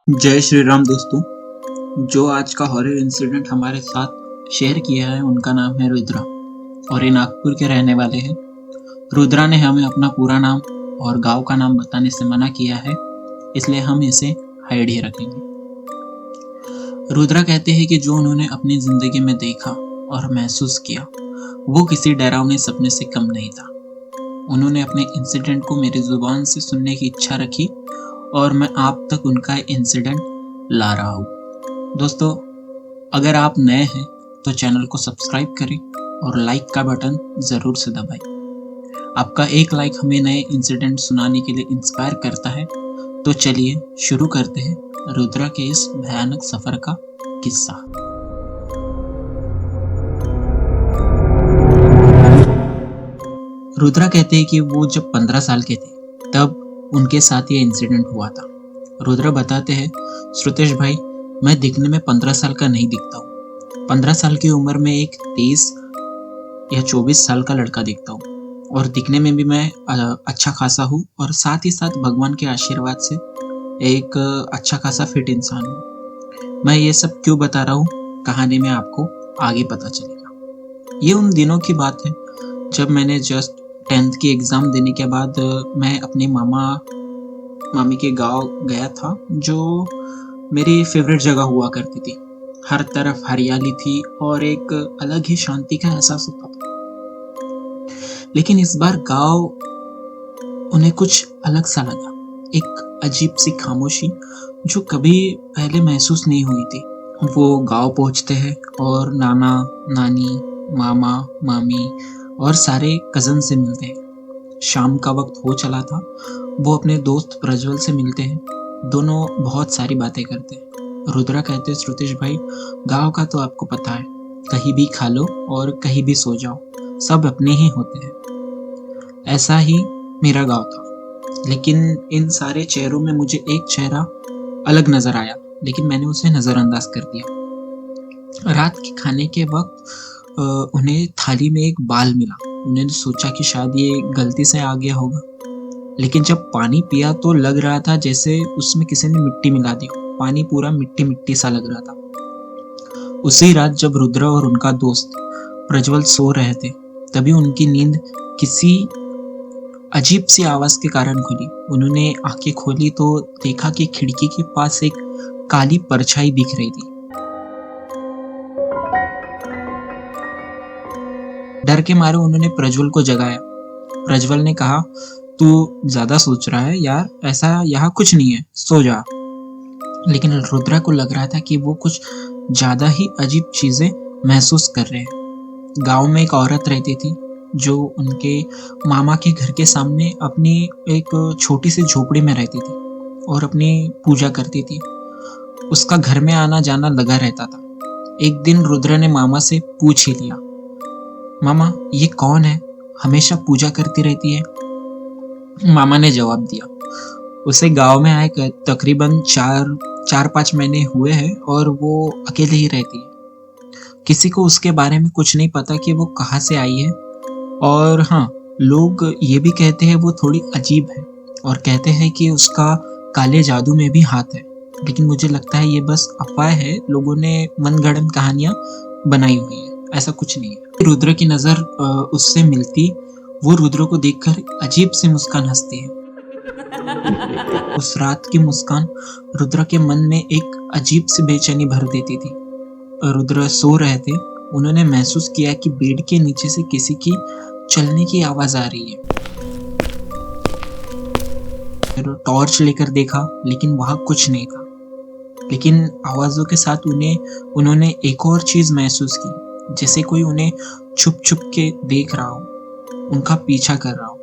जय श्री राम दोस्तों। जो आज का हॉरर इंसिडेंट हमारे साथ शेयर किया है उनका नाम है रुद्रा और ये नागपुर के रहने वाले हैं। रुद्रा ने हमें अपना पूरा नाम और गांव का नाम बताने से मना किया है, इसलिए हम इसे हाइड ही रखेंगे। रुद्रा कहते हैं कि जो उन्होंने अपनी जिंदगी में देखा और महसूस किया वो किसी डरावने सपने से कम नहीं था। उन्होंने अपने इंसिडेंट को मेरी जुबान से सुनने की इच्छा रखी और मैं आप तक उनका इंसिडेंट ला रहा हूँ। दोस्तों, अगर आप नए हैं तो चैनल को सब्सक्राइब करें और लाइक का बटन ज़रूर से दबाएं। आपका एक लाइक हमें नए इंसिडेंट सुनाने के लिए इंस्पायर करता है। तो चलिए शुरू करते हैं रुद्रा के इस भयानक सफ़र का किस्सा। रुद्रा कहते हैं कि वो जब 15 साल के थे तब उनके साथ ये इंसिडेंट हुआ था। रुद्रा बताते हैं, श्रुतेश भाई, मैं दिखने में 15 साल का नहीं दिखता हूँ। 15 साल की उम्र में एक 23 या 24 साल का लड़का दिखता हूँ और दिखने में भी मैं अच्छा खासा हूँ और साथ ही साथ भगवान के आशीर्वाद से एक अच्छा खासा फिट इंसान हूँ। मैं ये सब क्यों बता रहा हूँ, कहानी में आपको आगे पता चलेगा। ये उन दिनों की बात है जब मैंने जस्ट 10th की एग्ज़ाम देने के बाद मैं अपने मामी के गांव गया था, जो मेरी फेवरेट जगह हुआ करती थी। हर तरफ हरियाली थी और एक अलग ही शांति का एहसास होता था। लेकिन इस बार गांव उन्हें कुछ अलग सा लगा, एक अजीब सी खामोशी जो कभी पहले महसूस नहीं हुई थी। वो गांव पहुंचते हैं और नाना नानी, मामा मामी और सारे कज़न से मिलते हैं। शाम का वक्त हो चला था। वो अपने दोस्त प्रज्वल से मिलते हैं। दोनों बहुत सारी बातें करते हैं। रुद्रा कहते हैं, श्रुतेश भाई, गांव का तो आपको पता है, कहीं भी खा लो और कहीं भी सो जाओ, सब अपने ही होते हैं। ऐसा ही मेरा गांव था। लेकिन इन सारे चेहरों में मुझे एक चेहरा अलग नजर आया, लेकिन मैंने उसे नज़रअंदाज कर दिया। रात के खाने के वक्त उन्हें थाली में एक बाल मिला। उन्होंने सोचा कि शायद ये गलती से आ गया होगा, लेकिन जब पानी पिया तो लग रहा था जैसे उसमें किसी ने मिट्टी मिला दी। पानी पूरा मिट्टी मिट्टी सा लग रहा था। उसी रात जब रुद्रा और उनका दोस्त प्रज्वल सो रहे थे, तभी उनकी नींद किसी अजीब सी आवाज के कारण खुली। उन्होंने आंखें खोली तो देखा कि खिड़की के पास एक काली परछाई दिख रही थी। डर के मारे उन्होंने प्रज्वल को जगाया। प्रज्वल ने कहा, तू ज्यादा सोच रहा है यार, ऐसा यहाँ कुछ नहीं है, सो जा। लेकिन रुद्रा को लग रहा था कि वो कुछ ज्यादा ही अजीब चीजें महसूस कर रहे हैं। गांव में एक औरत रहती थी जो उनके मामा के घर के सामने अपनी एक छोटी सी झोपड़ी में रहती थी और अपनी पूजा करती थी। उसका घर में आना जाना लगा रहता था। एक दिन रुद्रा ने मामा से पूछ ही लिया, मामा ये कौन है, हमेशा पूजा करती रहती है? मामा ने जवाब दिया, उसे गांव में आए तकरीबन 4-5 महीने हुए हैं और वो अकेले ही रहती है। किसी को उसके बारे में कुछ नहीं पता कि वो कहाँ से आई है। और हाँ, लोग ये भी कहते हैं वो थोड़ी अजीब है और कहते हैं कि उसका काले जादू में भी हाथ है। लेकिन मुझे लगता है ये बस अफवाह है, लोगों ने मनगढ़ंत कहानियां बनाई हुई है, ऐसा कुछ नहीं है। रुद्र की नजर उससे मिलती, वो रुद्र को देखकर अजीब सी मुस्कान हंसती है। उस रात की मुस्कान रुद्र के मन में एक अजीब सी बेचैनी भर देती थी। रुद्र सो रहे थे। उन्होंने महसूस किया कि बेड के नीचे से किसी की चलने की आवाज आ रही है। टॉर्च लेकर देखा, लेकिन वहां कुछ नहीं था। लेकिन आवाजों के साथ उन्होंने एक और चीज महसूस की, जैसे कोई उन्हें छुप छुप के देख रहा हो, उनका पीछा कर रहा हो।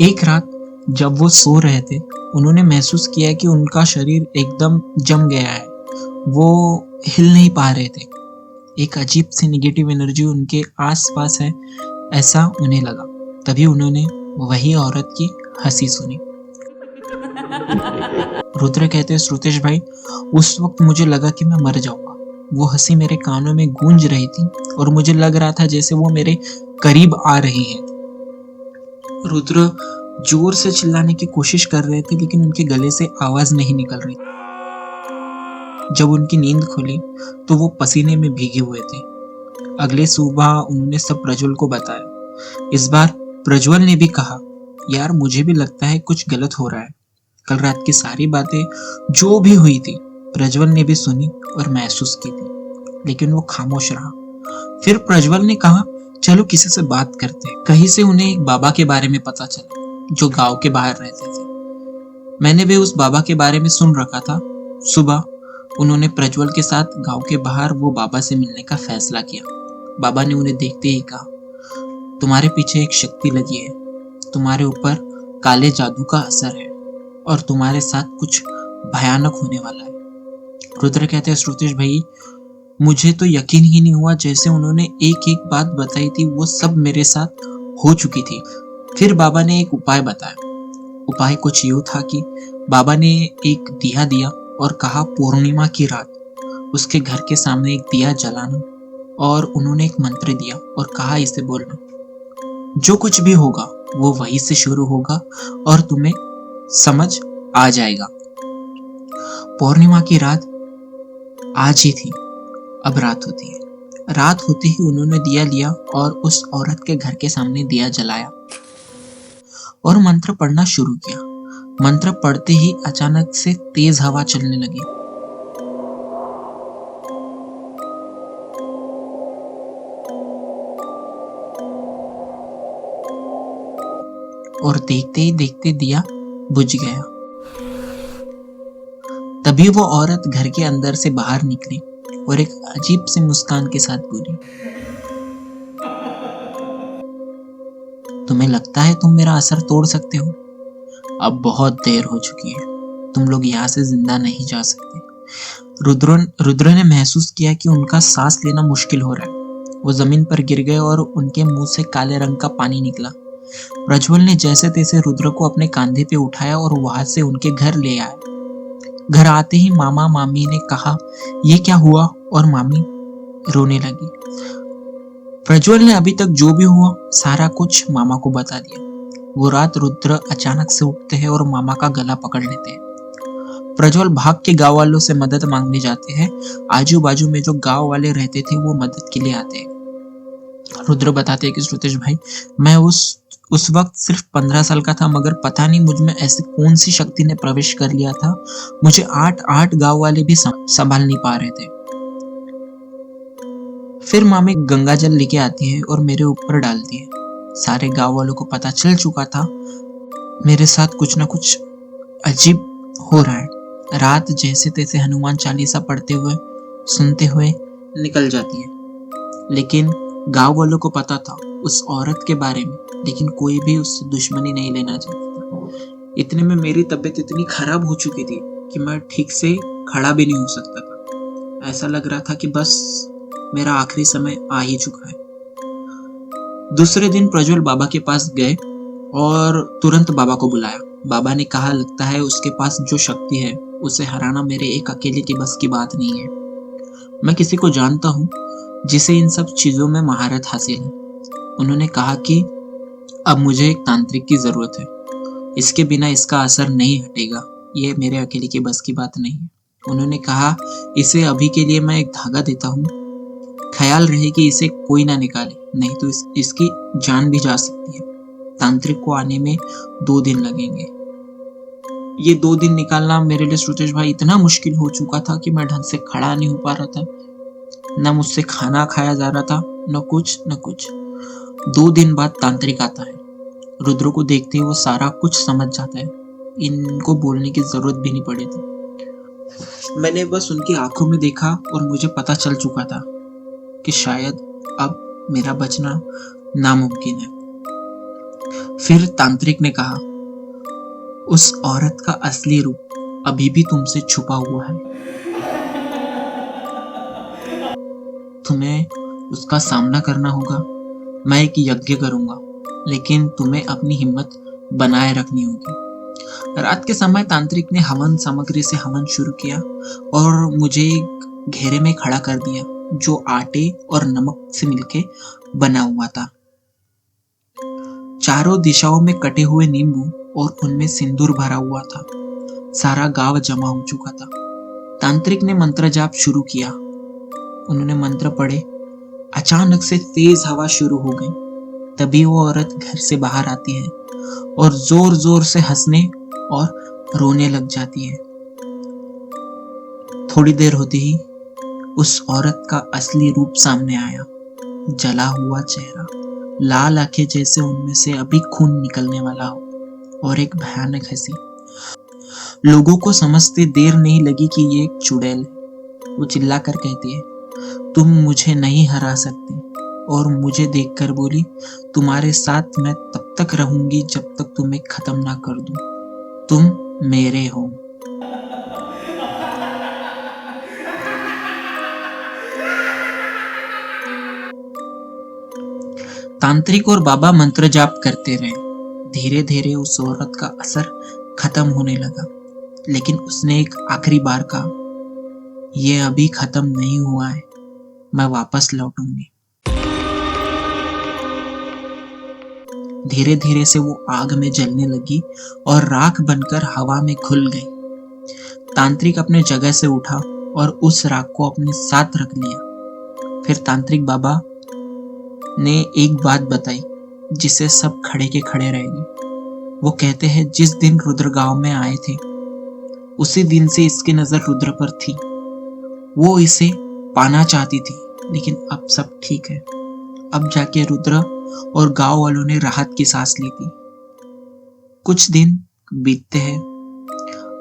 एक रात जब वो सो रहे थे, उन्होंने महसूस किया कि उनका शरीर एकदम जम गया है। वो हिल नहीं पा रहे थे। एक अजीब सी नेगेटिव एनर्जी उनके आसपास है, ऐसा उन्हें लगा। तभी उन्होंने वही औरत की हंसी सुनी। रुद्र कहते हैं, श्रुतेश भाई, उस वक्त मुझे लगा कि मैं मर जाऊंगा। वो हंसी मेरे कानों में गूंज रही थी और मुझे लग रहा था जैसे वो मेरे करीब आ रही है। रुद्र जोर से चिल्लाने की कोशिश कर रहे थे, लेकिन उनके गले से आवाज नहीं निकल रही। जब उनकी नींद खुली तो वो पसीने में भीगे हुए थे। अगले सुबह उन्होंने सब प्रज्वल को बताया। इस बार प्रज्वल ने भी कहा, यार मुझे भी लगता है कुछ गलत हो रहा है। कल रात की सारी बातें जो भी हुई थी प्रज्वल ने भी सुनी और महसूस की थी, लेकिन वो खामोश रहा। फिर प्रज्वल ने कहा, चलो किसी से बात करते हैं। कहीं से उन्हें एक बाबा के बारे में पता चला जो गांव के बाहर रहते थे। मैंने भी उस बाबा के बारे में सुन रखा था। सुबह उन्होंने प्रज्वल के साथ गांव के बाहर वो बाबा से मिलने का फैसला किया। बाबा ने उन्हें देखते ही कहा, तुम्हारे पीछे एक शक्ति लगी है, तुम्हारे ऊपर काले जादू का असर है और तुम्हारे साथ कुछ भयानक होने वाला है। रुद्र कहते हैं, श्रुतेश भाई मुझे तो यकीन ही नहीं हुआ। जैसे उन्होंने एक एक बात बताई थी वो सब मेरे साथ हो चुकी थी। फिर बाबा ने एक उपाय बताया। उपाय कुछ यूं था कि बाबा ने एक दिया दिया और कहा, पूर्णिमा की रात उसके घर के सामने एक दिया जलाना, और उन्होंने एक मंत्र दिया और कहा, इसे बोलना, जो कुछ भी होगा वो वहीं से शुरू होगा और तुम्हें समझ आ जाएगा। पूर्णिमा की रात आज ही थी। अब रात होती है। रात होते ही उन्होंने दिया लिया और उस औरत के घर के सामने दिया जलाया और मंत्र पढ़ना शुरू किया। मंत्र पढ़ते ही अचानक से तेज हवा चलने लगी। और देखते ही देखते दिया बुझ गया। तभी वो औरत घर के अंदर से बाहर निकली और एक अजीब सी मुस्कान के साथ बोली, तुम्हें लगता है तुम मेरा असर तोड़ सकते हो? अब बहुत देर हो चुकी है, तुम लोग यहाँ से जिंदा नहीं जा सकते। रुद्र ने महसूस किया कि उनका सांस लेना मुश्किल हो रहा है। वो जमीन पर गिर गए और उनके मुंह से काले रंग का पानी निकला। प्रज्वल ने जैसे तैसे रुद्र को अपने कंधे पे उठाया और वहां से उनके घर ले आया। घर आते ही मामा मामी ने कहा, ये क्या हुआ? और मामी रोने लगी। प्रज्वल ने अभी तक जो भी हुआ सारा कुछ मामा को बता दिया। वो रात रुद्र अचानक से उठते हैं और मामा का गला पकड़ लेते हैं। प्रज्वल भाग के गांव वालों से मदद मांगने जाते हैं। आजू बाजू में जो गांव वाले रहते थे वो मदद के लिए आते हैं। रुद्र बताते हैं कि श्रुतेश भाई, मैं उस वक्त सिर्फ 15 साल का था, मगर पता नहीं मुझ में ऐसी कौन सी शक्ति ने प्रवेश कर लिया था। मुझे 8 गांव वाले भी संभाल नहीं पा रहे थे। फिर मामी गंगा जल लेके आती है और मेरे ऊपर डालती है। सारे गांव वालों को पता चल चुका था मेरे साथ कुछ ना कुछ अजीब हो रहा है। रात जैसे तैसे हनुमान चालीसा पढ़ते हुए सुनते हुए निकल जाती है। लेकिन गांव वालों को पता था उस औरत के बारे में, लेकिन कोई भी उससे दुश्मनी नहीं लेना चाहता था। इतने में मेरी तबीयत इतनी खराब हो चुकी थी कि मैं ठीक से खड़ा भी नहीं हो सकता था। ऐसा लग रहा था कि बस मेरा आखिरी समय आ ही चुका है। दूसरे दिन प्रज्वल बाबा के पास गए और तुरंत बाबा को बुलाया। बाबा ने कहा, लगता है उसके पास जो शक्ति है उसे हराना मेरे एक अकेले की बस की बात नहीं है। मैं किसी को जानता हूँ जिसे इन सब चीजों में महारत हासिल है। उन्होंने कहा कि अब मुझे एक तांत्रिक की जरूरत है, इसके बिना इसका असर नहीं हटेगा। ये मेरे अकेले की बस की बात नहीं है। उन्होंने कहा, इसे अभी के लिए मैं एक धागा देता हूँ, ख्याल रहे कि इसे कोई ना निकाले, नहीं तो इसकी जान भी जा सकती है। तांत्रिक को आने में 2 दिन लगेंगे। ये 2 दिन निकालना मेरे लिए श्रुतेश भाई इतना मुश्किल हो चुका था कि मैं ढंग से खड़ा नहीं हो पा रहा था। न मुझसे खाना खाया जा रहा था, न कुछ। 2 दिन बाद तांत्रिक आता है। रुद्र को देखते ही वो सारा कुछ समझ जाता है। इनको बोलने की जरूरत भी नहीं पड़ी थी। मैंने बस उनकी आंखों में देखा और मुझे पता चल चुका था कि शायद अब मेरा बचना नामुमकिन है। फिर तांत्रिक ने कहा, उस औरत का असली रूप अभी भी तुमसे छुपा हुआ है। तुम्हें उसका सामना करना होगा। मैं एक यज्ञ करूंगा, लेकिन तुम्हें अपनी हिम्मत बनाए रखनी होगी। रात के समय तांत्रिक ने हवन सामग्री से हवन शुरू किया और मुझे एक घेरे में खड़ा कर दिया जो आटे और नमक से मिलके बना हुआ था। चारों दिशाओं में कटे हुए नींबू और उनमें सिंदूर भरा हुआ था। सारा गांव जमा हो चुका था। तांत्रिक ने मंत्र जाप शुरू किया। उन्होंने मंत्र पढ़े। अचानक से तेज हवा शुरू हो गई। तभी वो औरत घर से बाहर आती है और जोर जोर से हंसने और रोने लग जाती है। थोड़ी देर होते ही उस औरत का असली रूप सामने आया। जला हुआ चेहरा, लाल आंखें जैसे उनमें से अभी खून निकलने वाला हो, और एक भयानक हंसी। लोगों को समझते देर नहीं लगी कि ये एक चुड़ैल है। वो चिल्लाकर कहती है, तुम मुझे नहीं हरा सकते। और मुझे देखकर बोली, तुम्हारे साथ मैं तब तक रहूंगी जब तक तुम्हें खत्म ना कर दूं। तुम मेरे हो। तांत्रिक और बाबा मंत्र जाप करते रहे। धीरे धीरे उस औरत का असर खत्म होने लगा, लेकिन उसने एक आखिरी बार कहा, ये अभी खत्म नहीं हुआ है, मैं वापस लौटूंगी। धीरे धीरे से वो आग में जलने लगी और राख बनकर हवा में घुल गई। तांत्रिक अपने जगह से उठा और उस राख को अपने साथ रख लिया। फिर तांत्रिक बाबा ने एक बात बताई जिसे सब खड़े के खड़े रह गए। वो कहते हैं, जिस दिन रुद्र गांव में आए थे उसी दिन से इसकी नजर रुद्र पर थी। वो इसे पाना चाहती थी, लेकिन अब सब ठीक है। अब जाके रुद्र और गांव वालों ने राहत की सांस ली थी। कुछ दिन बीतते हैं।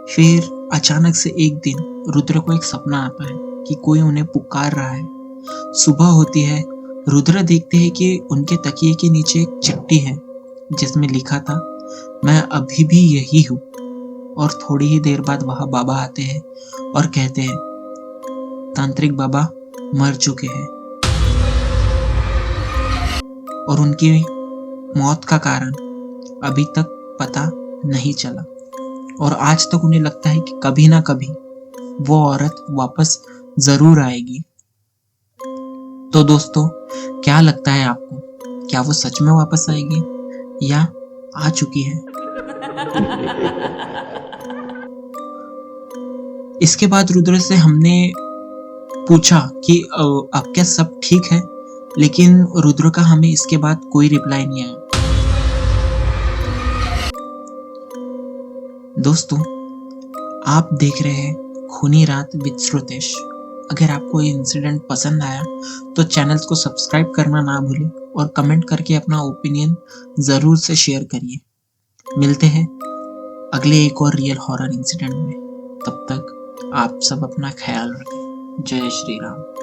फिर अचानक से एक दिन रुद्र को एक सपना आता है कि कोई उन्हें पुकार रहा है। सुबह होती है। रुद्र देखते हैं कि उनके तकिए के नीचे एक चिट्ठी है जिसमें लिखा था, मैं अभी भी यही हूँ। और थोड़ी ही देर बाद वहां बाबा आते हैं और कहते हैं, तांत्रिक बाबा मर चुके हैं और उनकी मौत का कारण अभी तक पता नहीं चला। और आज तक उन्हें लगता है कि कभी ना कभी वो औरत वापस जरूर आएगी। तो दोस्तों, क्या लगता है आपको, क्या वो सच में वापस आएगी या आ चुकी है? इसके बाद रुद्र से हमने पूछा कि अब क्या सब ठीक है, लेकिन रुद्र का हमें इसके बाद कोई रिप्लाई नहीं आया। दोस्तों, आप देख रहे हैं खूनी रात विद श्रुतेश। अगर आपको ये इंसिडेंट पसंद आया तो चैनल को सब्सक्राइब करना ना भूलें और कमेंट करके अपना ओपिनियन जरूर से शेयर करिए। मिलते हैं अगले एक और रियल हॉरर इंसिडेंट में। तब तक आप सब अपना ख्याल रखें। जय श्री राम।